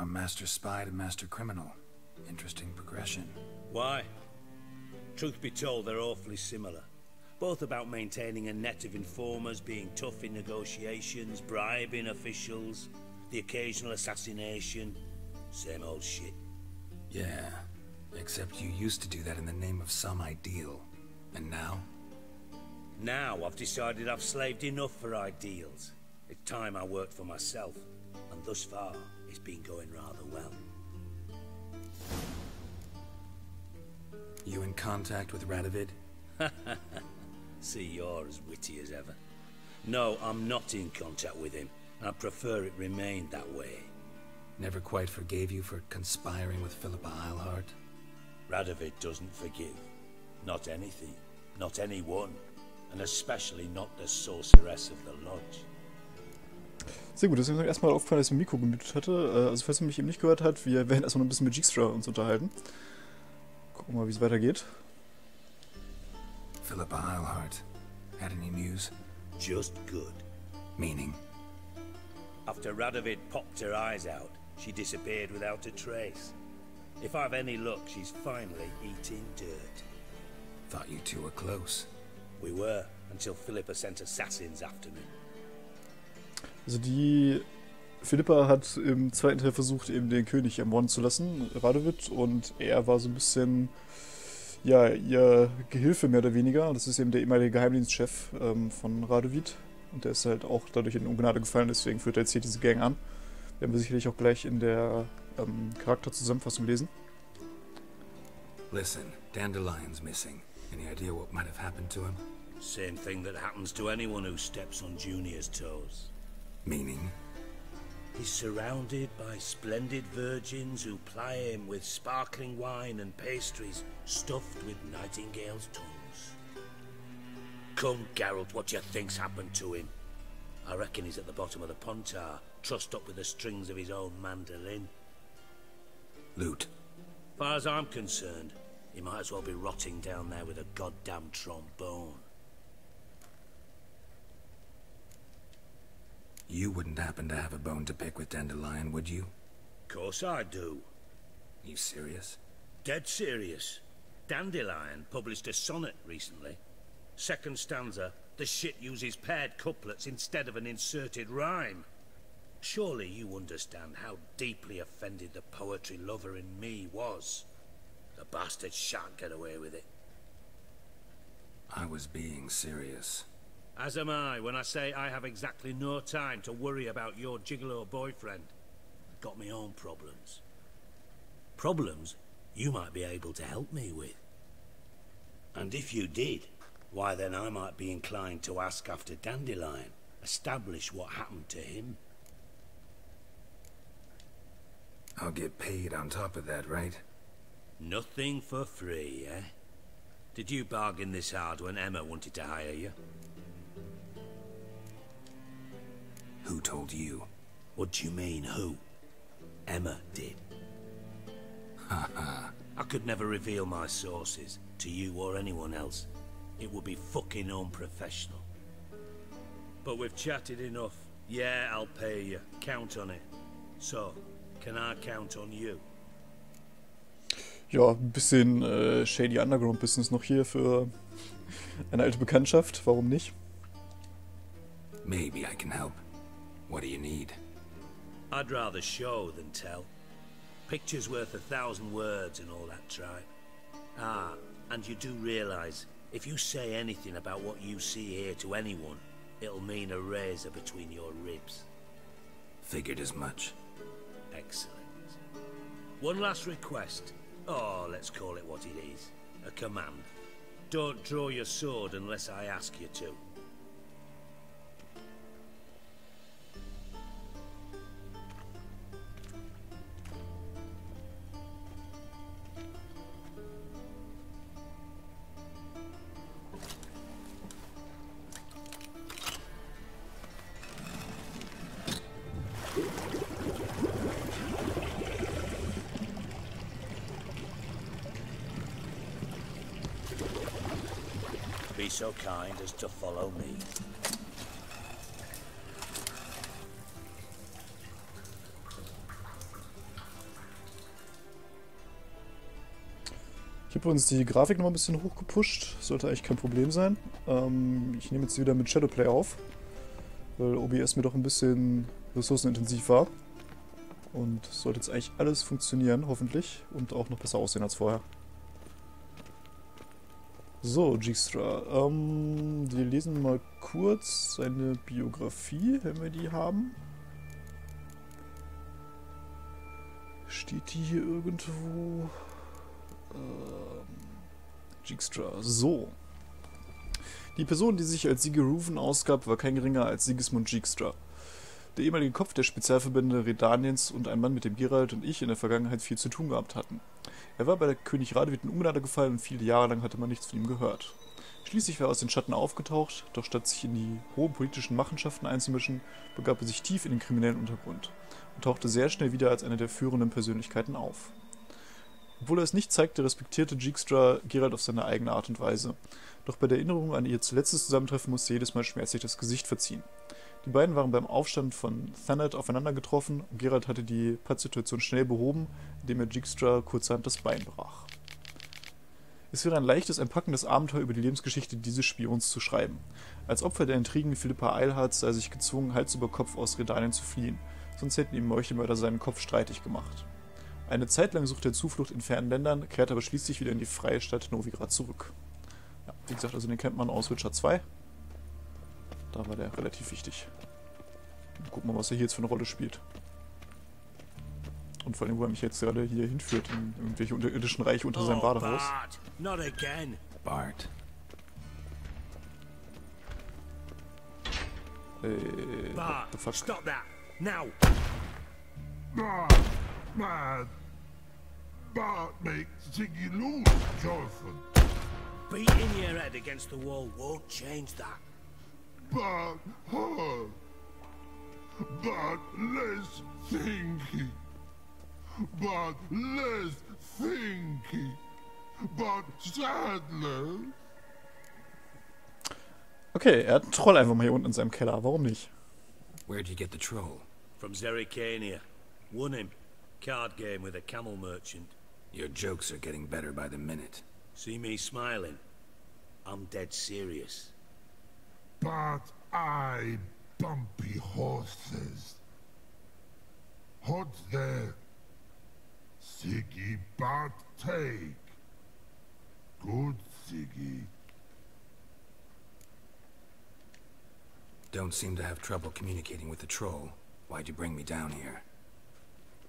From master spy to master criminal. Interesting progression. Why? Truth be told, they're awfully similar. Both about maintaining a net of informers, being tough in negotiations, bribing officials, the occasional assassination. Same old shit. Yeah, except you used to do that in the name of some ideal. And now? Now I've decided I've slaved enough for ideals. It's time I worked for myself. And thus far, it's been going rather well. You in contact with Radovid? See, you're as witty as ever. No, I'm not in contact with him. I prefer it remained that way. Never quite forgave you for conspiring with Philippa Eilhart? Radovid doesn't forgive. Not anything. Not anyone. And especially not the sorceress of the Lodge. Sehr gut, deswegen erstmal aufgefallen, dass ich mein Mikro gemutet hatte. Also falls ihr mich eben nicht gehört habt, wir werden erstmal noch ein bisschen mit Dijkstra uns unterhalten. Gucken wir mal, wie es weitergeht. Philippa Eilhart. Had any news? Just good. Meaning? After Radovid popped her eyes out, she disappeared without a trace. If I've any luck, she's finally eating dirt. Thought you two were close. We were, until Philippa sent assassins after me. Also die Philippa hat im zweiten Teil versucht, eben den König ermorden zu lassen, Radovid, und er war so ein bisschen, ja, ihr Gehilfe mehr oder weniger. Das ist eben der ehemalige Geheimdienstchef von Radovid, und der ist halt auch dadurch in Ungnade gefallen, deswegen führt er jetzt hier diese Gang an. Werden wir sicherlich auch gleich in der Charakterzusammenfassung lesen. Listen, Dandelion's missing. Any idea what might have happened to him? Same thing that happens to anyone who steps on Junior's toes. Meaning? He's surrounded by splendid virgins who ply him with sparkling wine and pastries stuffed with nightingales' tongues. Come, Geralt, what do you think's happened to him? I reckon he's at the bottom of the Pontar, trussed up with the strings of his own mandolin. Loot. Far as I'm concerned, he might as well be rotting down there with a goddamn trombone. You wouldn't happen to have a bone to pick with Dandelion, would you? Course I do. You serious? Dead serious. Dandelion published a sonnet recently. Second stanza, the shit uses paired couplets instead of an inserted rhyme. Surely you understand how deeply offended the poetry lover in me was. The bastard shan't get away with it. I was being serious. As am I when I say I have exactly no time to worry about your gigolo boyfriend. I've got my own problems. Problems you might be able to help me with. And if you did, why then I might be inclined to ask after Dandelion, establish what happened to him. I'll get paid on top of that, right? Nothing for free, eh? Did you bargain this hard when Emma wanted to hire you? Who told you? What do you mean, who? Emma did. Haha. I could never reveal my sources, to you or anyone else. It would be fucking unprofessional. But we've chatted enough. Yeah, I'll pay you. Count on it. So, can I count on you? Ja, ein bisschen shady Underground-Business noch hier für eine alte Bekanntschaft. Warum nicht? Maybe I can help. What do you need? I'd rather show than tell. Picture's worth 1,000 words and all that tripe. Ah, and you do realize, if you say anything about what you see here to anyone, it'll mean a razor between your ribs. Figured as much. Excellent. One last request. Oh, let's call it what it is. A command. Don't draw your sword unless I ask you to. Be so kind as to follow me. Ich habe uns die Grafik noch ein bisschen hochgepusht. Sollte eigentlich kein Problem sein. Ich nehme jetzt wieder mit Shadowplay auf, weil OBS mir doch ein bisschen ressourcenintensiv war. Und sollte jetzt eigentlich alles funktionieren, hoffentlich. Und auch noch besser aussehen als vorher. So, Dijkstra. Wir lesen mal kurz seine Biografie, wenn wir die haben. Steht die hier irgendwo? Dijkstra. So. Die Person, die sich als Sigi Ruven ausgab, war kein geringer als Sigismund Dijkstra. Der ehemalige Kopf der Spezialverbände Redaniens und ein Mann, mit dem Geralt und ich in der Vergangenheit viel zu tun gehabt hatten. Er war bei der König Radovid in Ungnade gefallen und viele Jahre lang hatte man nichts von ihm gehört. Schließlich war er aus den Schatten aufgetaucht, doch statt sich in die hohen politischen Machenschaften einzumischen, begab er sich tief in den kriminellen Untergrund und tauchte sehr schnell wieder als eine der führenden Persönlichkeiten auf. Obwohl er es nicht zeigte, respektierte Dijkstra Geralt auf seine eigene Art und Weise. Doch bei der Erinnerung an ihr letztes Zusammentreffen musste jedes Mal schmerzlich das Gesicht verziehen. Die beiden waren beim Aufstand von Thanet aufeinander getroffen und Geralt hatte die Pattsituation schnell behoben, indem er Dijkstra kurzerhand das Bein brach. Es wäre ein leichtes, ein packendes Abenteuer über die Lebensgeschichte dieses Spions zu schreiben. Als Opfer der Intrigen Philippa Eilhards sei er sich gezwungen, Hals über Kopf aus Redanien zu fliehen, sonst hätten ihm Meuchelmörder seinen Kopf streitig gemacht. Eine Zeit lang suchte er Zuflucht in fernen Ländern, kehrte aber schließlich wieder in die freie Stadt Novigrad zurück. Ja, wie gesagt, also den kennt man aus Witcher 2. Da war der relativ wichtig. Gucken wir mal, was er hier jetzt für eine Rolle spielt. Und vor allem, wo er mich jetzt gerade hier hinführt, in irgendwelche unterirdischen Reiche unter seinem Badehaus. Bart, not again. Bart. Bart, what the fuck? stop that, now. Bart makes Ziggy lose, Jonathan. Beating your head against the wall won't change that. Bart hurt. Bart less thinky. Bart less thinky. Bart sadler. Okay, er hat einen Troll einfach mal hier unten in seinem Keller. Warum nicht? Where'd you get the troll? From Zerrikania. Won him. Card game with a camel merchant. Your jokes are getting better by the minute. See me smiling? I'm dead serious. But I bumpy horses. Hot there. Siggy Bart take. Good Siggy. Don't seem to have trouble communicating with the troll. Why'd you bring me down here?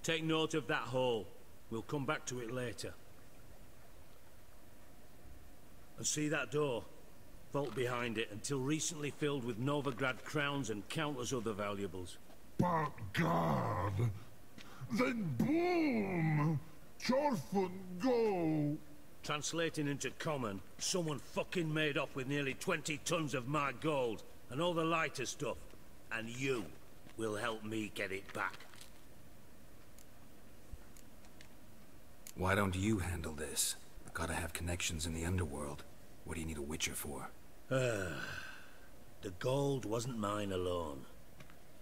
Take note of that hole. We'll come back to it later. And see that door? Vault behind it, until recently filled with Novigrad crowns and countless other valuables. But God. Then boom! Chorfun go! Translating into common, someone fucking made off with nearly 20 tons of my gold, and all the lighter stuff. And you will help me get it back. Why don't you handle this? Gotta have connections in the underworld. What do you need a witcher for? The gold wasn't mine alone.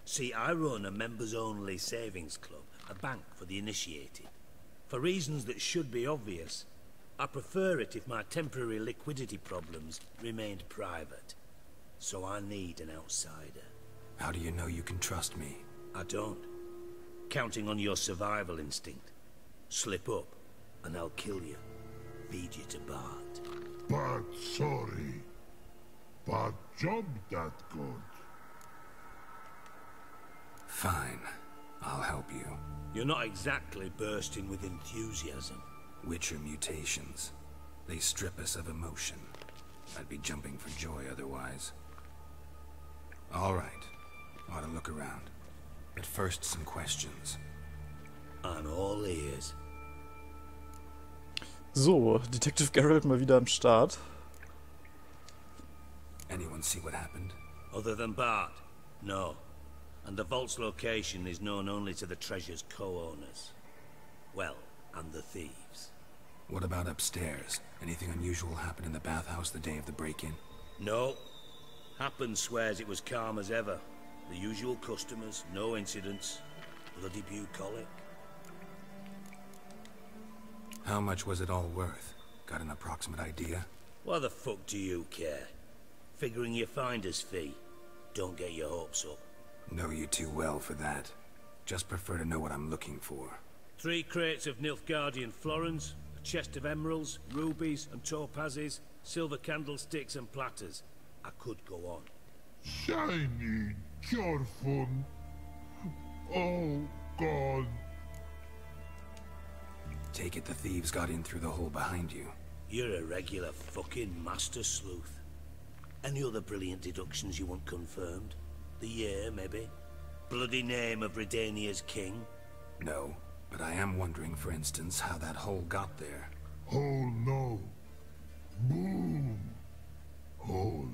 See, I run a members-only savings club, a bank for the initiated. For reasons that should be obvious, I prefer it if my temporary liquidity problems remained private. So I need an outsider. How do you know you can trust me? I don't. Counting on your survival instinct. Slip up, and I'll kill you. Feed you to Bart. But sorry. But job that good. Fine. I'll help you. You're not exactly bursting with enthusiasm. Witcher mutations. They strip us of emotion. I'd be jumping for joy otherwise. All right. Ought to look around. But first, some questions. I'm all ears. So, Detective Geralt mal wieder am Start. Anyone see what happened? Other than Bart? No. And the vault's location is known only to the treasure's co-owners. Well, and the thieves. What about upstairs? Anything unusual happen in the bathhouse the day of the break-in? No. Happen swears it was calm as ever. The usual customers, no incidents. Bloody bucolic. How much was it all worth? Got an approximate idea? Why the fuck do you care? Figuring your finder's fee. Don't get your hopes up. Know you too well for that. Just prefer to know what I'm looking for. 3 crates of Nilfgaardian florins, a chest of emeralds, rubies and topazes, silver candlesticks and platters. I could go on. Shiny Jorfun. Oh, God. Take it the thieves got in through the hole behind you. You're a regular fucking master sleuth. Any other brilliant deductions you want confirmed? The year, maybe? Bloody name of Redania's king? No, but I am wondering, for instance, how that hole got there. Hole no. Boom. Hole.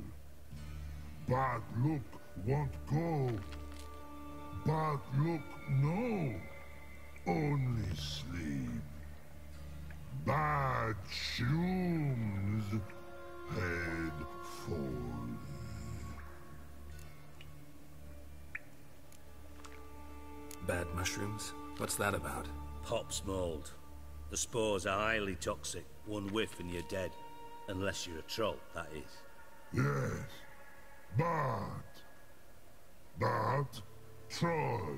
Bad look won't go. Bad look no. Only sleep. Bad shrooms. Head fall. Bad mushrooms? What's that about? Pop's mold. The spores are highly toxic. One whiff and you're dead. Unless you're a troll, that is. Yes. Bad troll.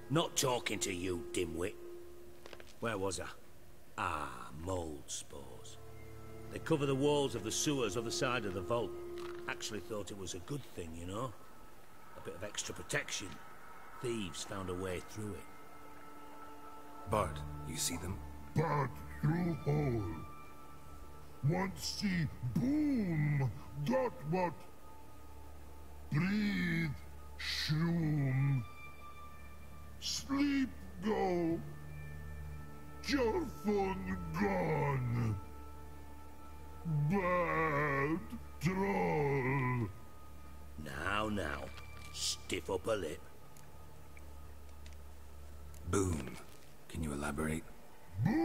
Not talking to you, dimwit. Where was I? Ah, mold spores. They cover the walls of the sewers other side of the vault. Actually thought it was a good thing, you know? A bit of extra protection. Thieves found a way through it. Bart, you see them? Bad through hole. Want see boom. Got what? Breathe. Shroom. Sleep go. Your phone gone. Bad troll. Now, stiff up a lip. Boom. Can you elaborate? Boom.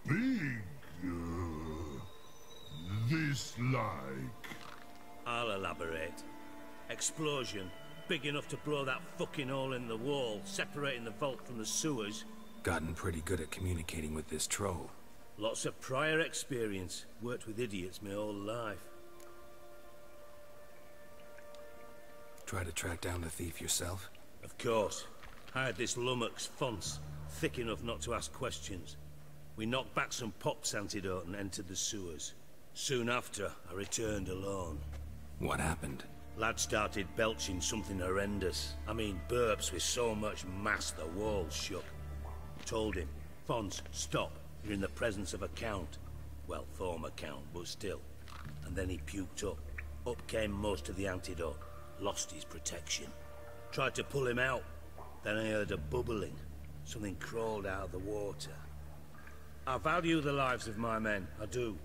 Big. This like. I'll elaborate. Explosion, big enough to blow that fucking hole in the wall, separating the vault from the sewers. Gotten pretty good at communicating with this troll. Lots of prior experience. Worked with idiots my whole life. Try to track down the thief yourself? Of course. Hired this lummox, Fons, thick enough not to ask questions. We knocked back some Pop's antidote and entered the sewers. Soon after, I returned alone. What happened? Lad started belching something horrendous. I mean, burps with so much mass the walls shook. Told him, Fons, stop. You're in the presence of a count. Well, former count, but still. And then he puked up. Up came most of the antidote. Lost his protection. Tried to pull him out. Then I heard a bubbling. Something crawled out of the water. I value the lives of my men, I do.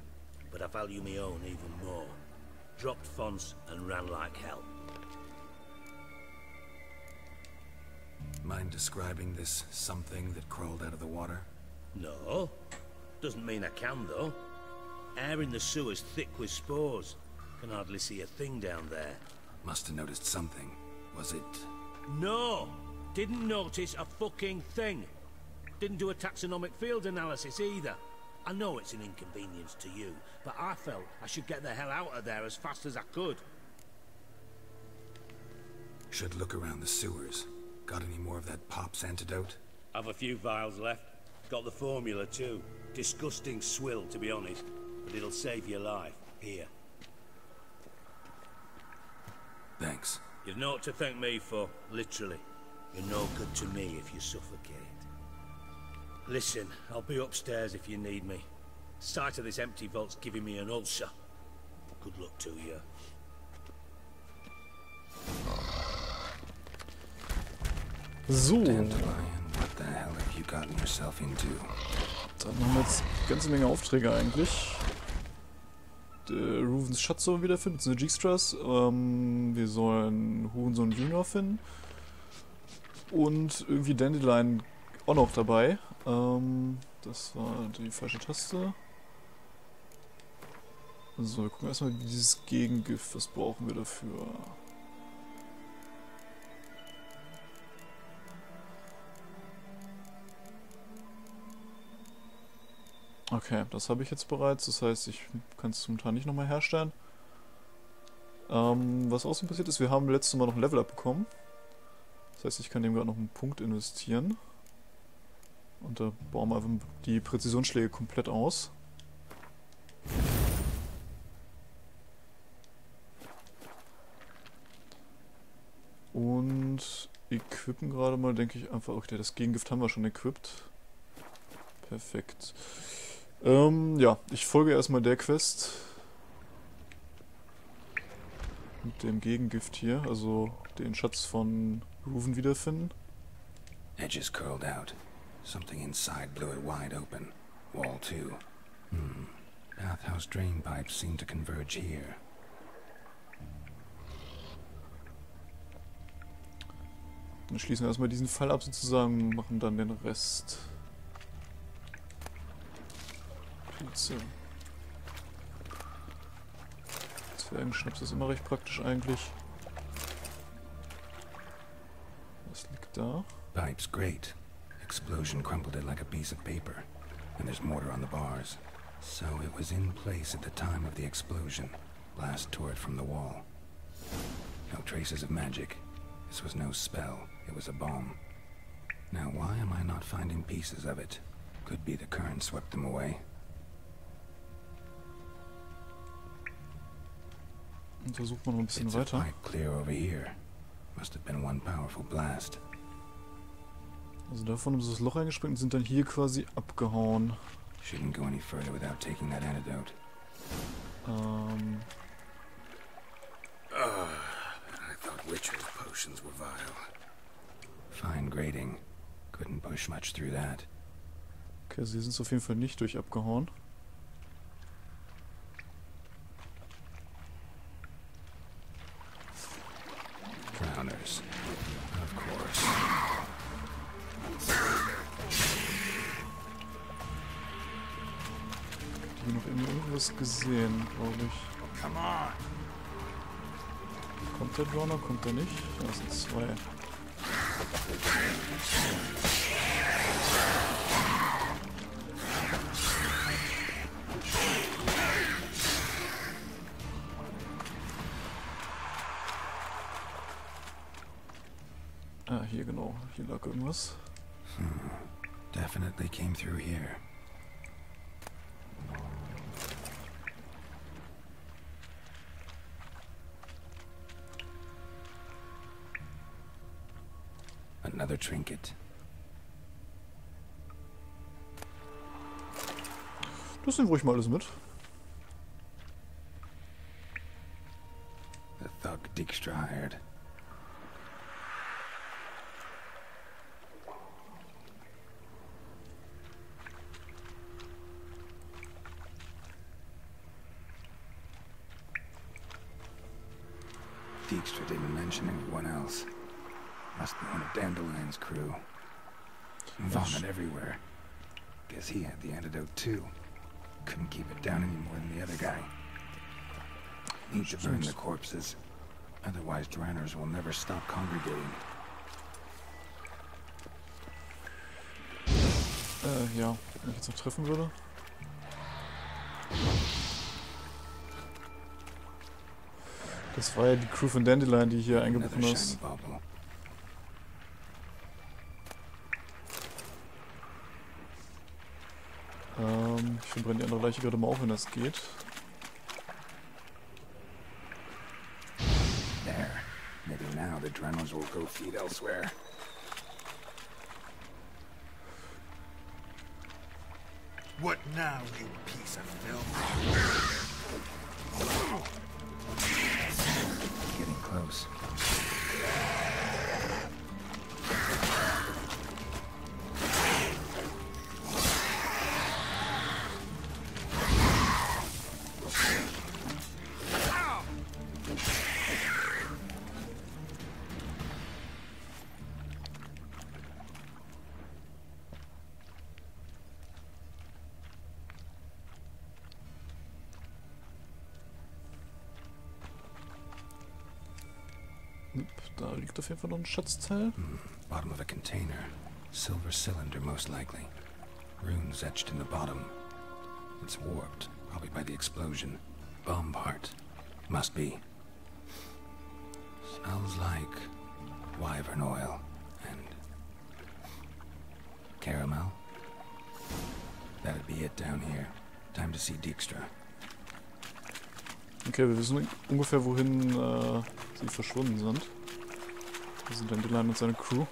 But I value my own even more. Dropped Fons and ran like hell. Mind describing this something that crawled out of the water? No. Doesn't mean I can, though. Air in the sewer's thick with spores. Can hardly see a thing down there. Must have noticed something. Was it... No! Didn't notice a fucking thing. Didn't do a taxonomic field analysis either. I know it's an inconvenience to you, but I felt I should get the hell out of there as fast as I could. Should look around the sewers. Got any more of that Pop's antidote? I've a few vials left. Got the formula too. Disgusting swill, to be honest. But it'll save your life. Here. Thanks. You've naught to thank me for, literally. You're no good to me if you suffocate. Listen, I'll be upstairs if you need me. Sight of this empty vault's giving me an ulcer. Good luck to you. So. Dandelion, what the hell have you gotten yourself into? Dann haben wir jetzt eine ganze Menge Aufträge eigentlich. Ruvens Schatz sollen wir wiederfinden, beziehungsweise Dijkstras. Wir sollen Hurensohn Junior finden. Und irgendwie Dandelion auch noch dabei. Das war die falsche Taste. So, wir gucken erstmal dieses Gegengift. Was brauchen wir dafür? Okay, das habe ich jetzt bereits. Das heißt, ich kann es momentan nicht nochmal herstellen. Was auch so passiert ist, wir haben letztes Mal noch ein Level-Up bekommen. Das heißt, ich kann dem gerade noch einen Punkt investieren. Und da bauen wir einfach die Präzisionsschläge komplett aus. Und equippen gerade mal, denke ich einfach, okay, das Gegengift haben wir schon equipped. Perfekt. Ja, ich folge erstmal der Quest. Mit dem Gegengift hier, also den Schatz von Ruven wiederfinden. Edges curled out. Something inside blew it wide open. Wall too. Bathhouse drain pipes seem to converge here. Dann schließen wir erstmal diesen Fall ab sozusagen und machen dann den Rest. Pilze. Zwergenschnaps ist immer recht praktisch eigentlich. Was liegt da? Pipes great. Explosion crumpled it like a piece of paper. And there's mortar on the bars. So it was in place at the time of the explosion. Blast tore it from the wall. No traces of magic. This was no spell. It was a bomb. Now why am I not finding pieces of it? Could be the current swept them away. Untersuchen wir noch ein bisschen It's a weiter. pipe clear over here. Must have been one powerful blast. Also davon ist das Loch eingesprungen und sind dann hier quasi abgehauen. Shouldn't go any further without taking that antidote. I thought witcher's potions were vile. Fine grading. Couldn't push much through that. Okay, also hier sind es auf jeden Fall nicht durch abgehauen. Drowners. Of course. Hier noch irgendwas gesehen, glaube ich. Come on. Kommt der Drowner? Kommt er nicht? Da sind zwei. Ah, hier genau. Hier lag irgendwas. Definitely came through here. Another trinket. Das nehmen wir ruhig mal alles mit. The thug Dijkstra hired. Dijkstra didn't mention anyone else. Must be one of Dandelion's crew. Vomit everywhere. Guess he had the antidote too. Couldn't keep it down any more than the other guy. Need to burn the corpses. Otherwise drowners will never stop congregating. Ja, wenn ich jetzt noch treffen würde. Das war ja die Crew von Dandelion, die hier eingebrochen Another ist. shiny bauble. Ich verbrenne die andere Leiche gerade mal auf, wenn das geht. There. Maybe now the drowners will go feed elsewhere. What now, you piece of filth? Getting close. Da liegt auf jeden Fall noch ein Schatzteil. Bottom of a container. Silver cylinder, most likely. Runes etched in the bottom. It's warped, probably by the explosion. Bomb part. Must be. Smells like wyvern oil and caramel. That'd be it down here. Time to see Dijkstra. Okay, wir wissen ungefähr, wohin sie verschwunden sind. Das sind dann Dylan und seine Crew.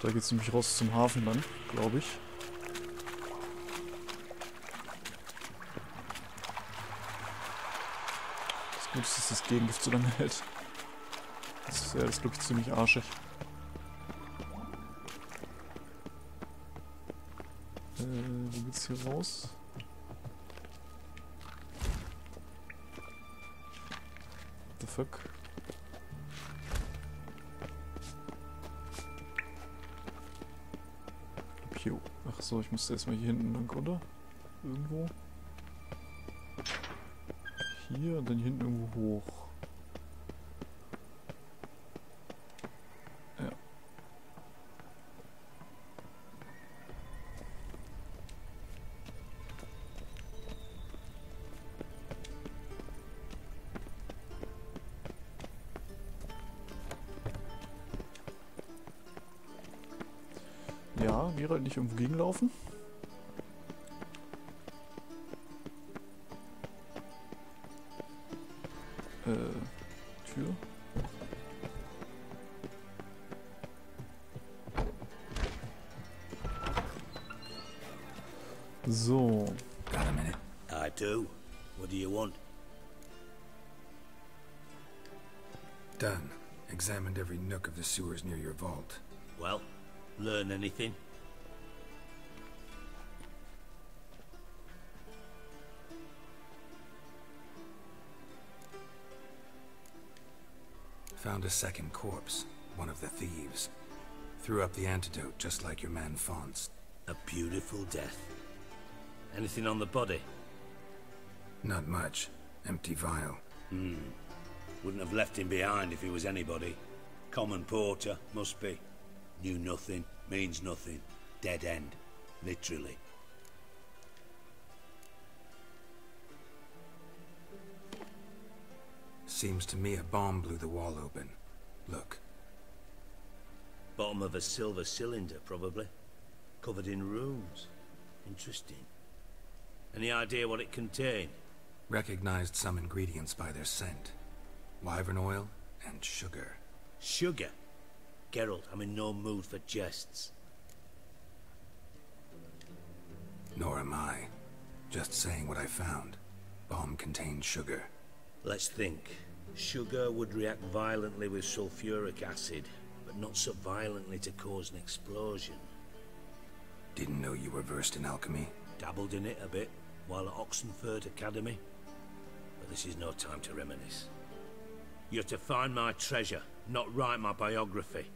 Da geht's nämlich raus zum Hafen dann, glaube ich. Das Gute ist, dass das Gegengift so lange hält. Das ist ja, das glaube ich ziemlich arschig. Wo geht's hier raus? What the fuck? Hier. Ach so, ich musste erstmal hier hinten lang, oder? Irgendwo. Hier und dann hier hinten irgendwo hoch. Ja. Ja, Geralt nicht irgendwo gegenlaufen. Tür. So. Got a minute? I do. What do you want? Done. Examined every nook of the sewers near your vault. Well, learn anything? Found a second corpse. One of the thieves. Threw up the antidote just like your man Fonz. A beautiful death. Anything on the body? Not much. Empty vial. Wouldn't have left him behind if he was anybody. Common porter, must be. Knew nothing, means nothing. Dead end. Literally. Seems to me a bomb blew the wall open. Look. Bottom of a silver cylinder, probably. Covered in runes. Interesting. Any idea what it contained? Recognized some ingredients by their scent. Wyvern oil and sugar. Sugar? Geralt, I'm in no mood for jests. Nor am I. Just saying what I found. Bomb contained sugar. Let's think. Sugar would react violently with sulfuric acid, but not so violently to cause an explosion. Didn't know you were versed in alchemy. Dabbled in it a bit while at Oxenford Academy. But this is no time to reminisce. You're to find my treasure, not write my biography.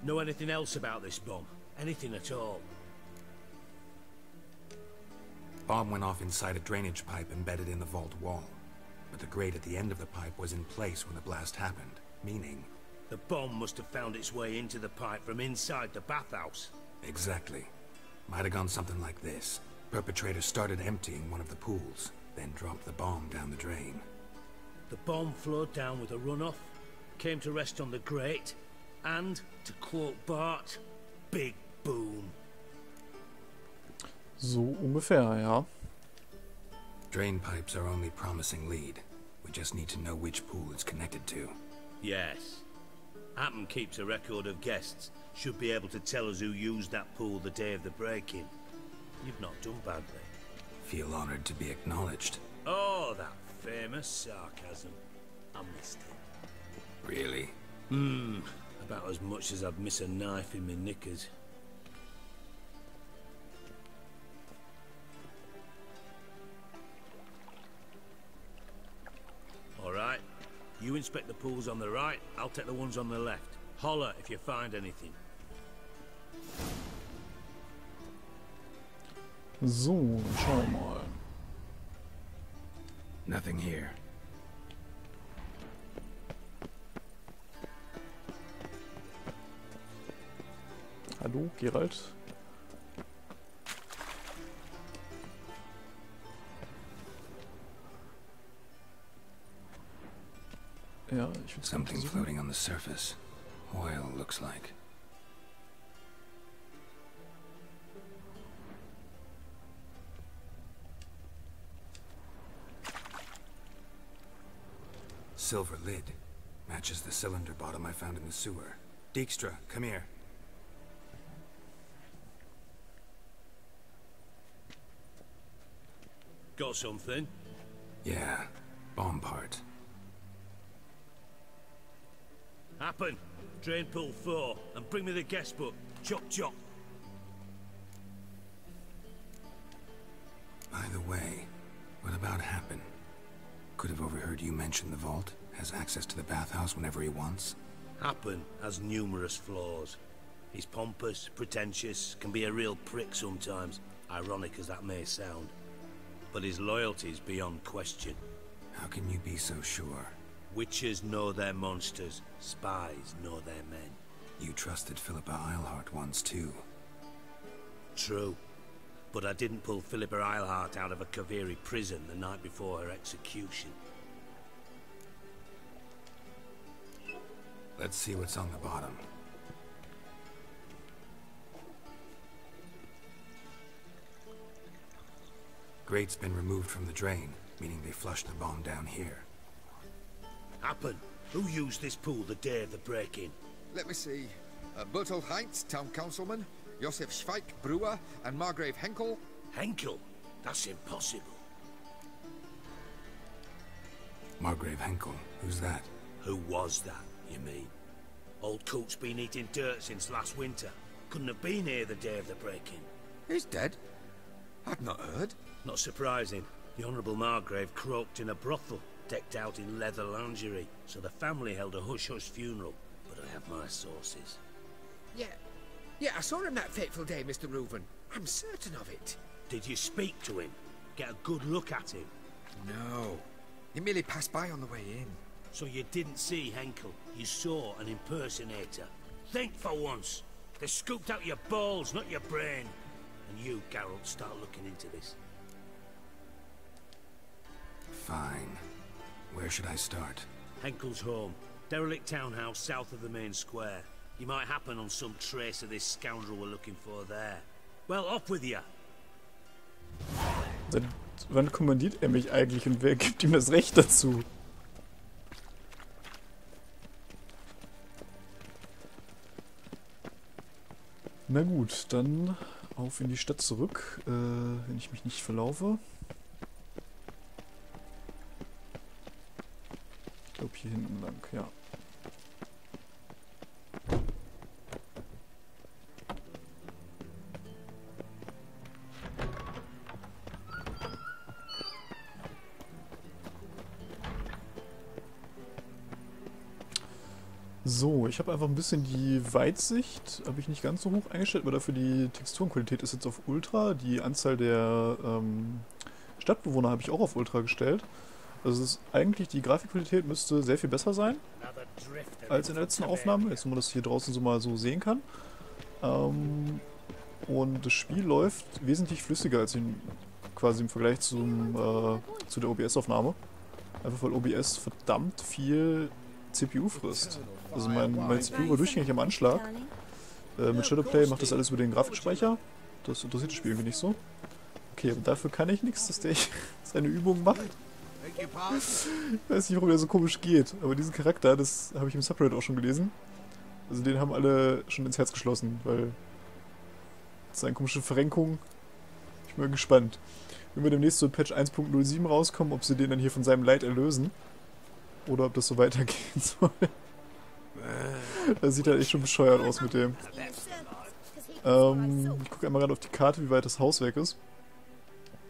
Know anything else about this bomb? Anything at all? Bomb went off inside a drainage pipe embedded in the vault wall. But the grate at the end of the pipe was in place when the blast happened, meaning... The bomb must have found its way into the pipe from inside the bathhouse. Exactly. Might have gone something like this. Perpetrator started emptying one of the pools, then dropped the bomb down the drain. The bomb flowed down with a runoff, came to rest on the grate, and, to quote Bart, big boom. So ungefähr, ja. Drain pipes are only promising lead. We just need to know which pool it's connected to. Yes. Hammond keeps a record of guests. Should be able to tell us who used that pool the day of the break-in. You've not done badly. Feel honored to be acknowledged. Oh, that famous sarcasm. I missed it. Really? About as much as I'd miss a knife in my knickers. Alright. You inspect the pools on the right, I'll take the ones on the left. Holler if you find anything. So, schauen wir mal. Nothing here. Hallo, Geralt? Ja, ich würde Something floating on the surface. Oil, looks like. Silver lid. Matches the cylinder bottom I found in the sewer. Dijkstra, come here. Got something? Yeah, bomb part. Happen. Drain pool 4, and bring me the guest book. Chop chop. By the way, what about Happen? Could have overheard you mention the vault. Has access to the bathhouse whenever he wants. Happen has numerous flaws. He's pompous, pretentious, can be a real prick sometimes, ironic as that may sound. But his loyalty's beyond question. How can you be so sure? Witches know their monsters, spies know their men. You trusted Philippa Eilhart once too. True. But I didn't pull Philippa Eilhart out of a Kaviri prison the night before her execution. Let's see what's on the bottom. Grate's been removed from the drain, meaning they flushed the bomb down here. Happen. Who used this pool the day of the break-in? Let me see. Bertel Heinz, town councilman, Josef Schweik, brewer, and Margrave Henkel. Henkel? That's impossible. Margrave Henkel, who's that? Who was that, you mean? Old Coot's been eating dirt since last winter. Couldn't have been here the day of the break-in. He's dead? I'd not heard. Not surprising. The Honourable Margrave croaked in a brothel, decked out in leather lingerie, so the family held a hush-hush funeral. But I have my sources. Yeah, I saw him that fateful day, Mr. Reuven. I'm certain of it. Did you speak to him? Get a good look at him? No. He merely passed by on the way in. So you didn't see Henkel, you saw an impersonator. Think for once. They scooped out your balls, not your brain. And you, Geralt, start looking into this. Fine. Where should I start? Henkel's home. Derelict townhouse south of the main square. You might happen on some trace of this scoundrel we're looking for there. Well, off with you. Seit wann kommandiert er mich eigentlich und wer gibt ihm das Recht dazu? Na gut, dann auf in die Stadt zurück, wenn ich mich nicht verlaufe. Ich glaube hier hinten lang, ja. So, ich habe einfach ein bisschen die Weitsicht, habe ich nicht ganz so hoch eingestellt, aber dafür die Texturenqualität ist jetzt auf Ultra. Die Anzahl der Stadtbewohner habe ich auch auf Ultra gestellt. Also es ist eigentlich, die Grafikqualität müsste sehr viel besser sein als in der letzten Aufnahme, jetzt wo man das hier draußen so mal so sehen kann. Und das Spiel läuft wesentlich flüssiger als quasi im Vergleich zu der OBS-Aufnahme. Einfach weil OBS verdammt viel CPU frisst. Also mein CPU war durchgängig am Anschlag. Mit Shadowplay macht das alles über den Grafikspeicher. Das interessiert das Spiel irgendwie nicht so. Okay, aber dafür kann ich nichts, dass der seine Übung macht. Ich weiß nicht, warum der so komisch geht. Aber diesen Charakter, das habe ich im Subreddit auch schon gelesen. Also den haben alle schon ins Herz geschlossen, weil seine komische Verrenkung. Ich bin mal gespannt. Wenn wir demnächst zu Patch 1.07 rauskommen, ob sie den dann hier von seinem Leid erlösen. Oder ob das so weitergehen soll. Das sieht halt echt schon bescheuert aus mit dem. Ich gucke einmal gerade auf die Karte, wie weit das Haus weg ist.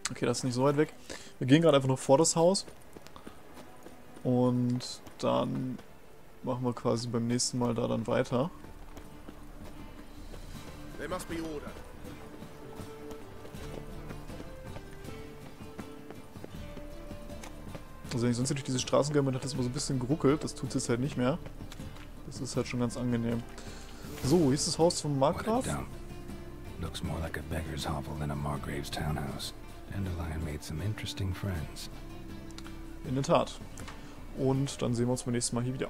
Okay, das ist nicht so weit weg. Wir gehen gerade einfach noch vor das Haus. Und dann machen wir quasi beim nächsten Mal da dann weiter. There must be order. Also wenn ich sonst durch diese Straßen gehe, hat das immer so ein bisschen geruckelt. Das tut es jetzt halt nicht mehr. Das ist halt schon ganz angenehm. So, hier ist das Haus vom Markgraf. Looks more like a beggar's hovel than a Margrave's townhouse. Dandelion made some interesting friends. In der Tat. Und dann sehen wir uns beim nächsten Mal hier wieder.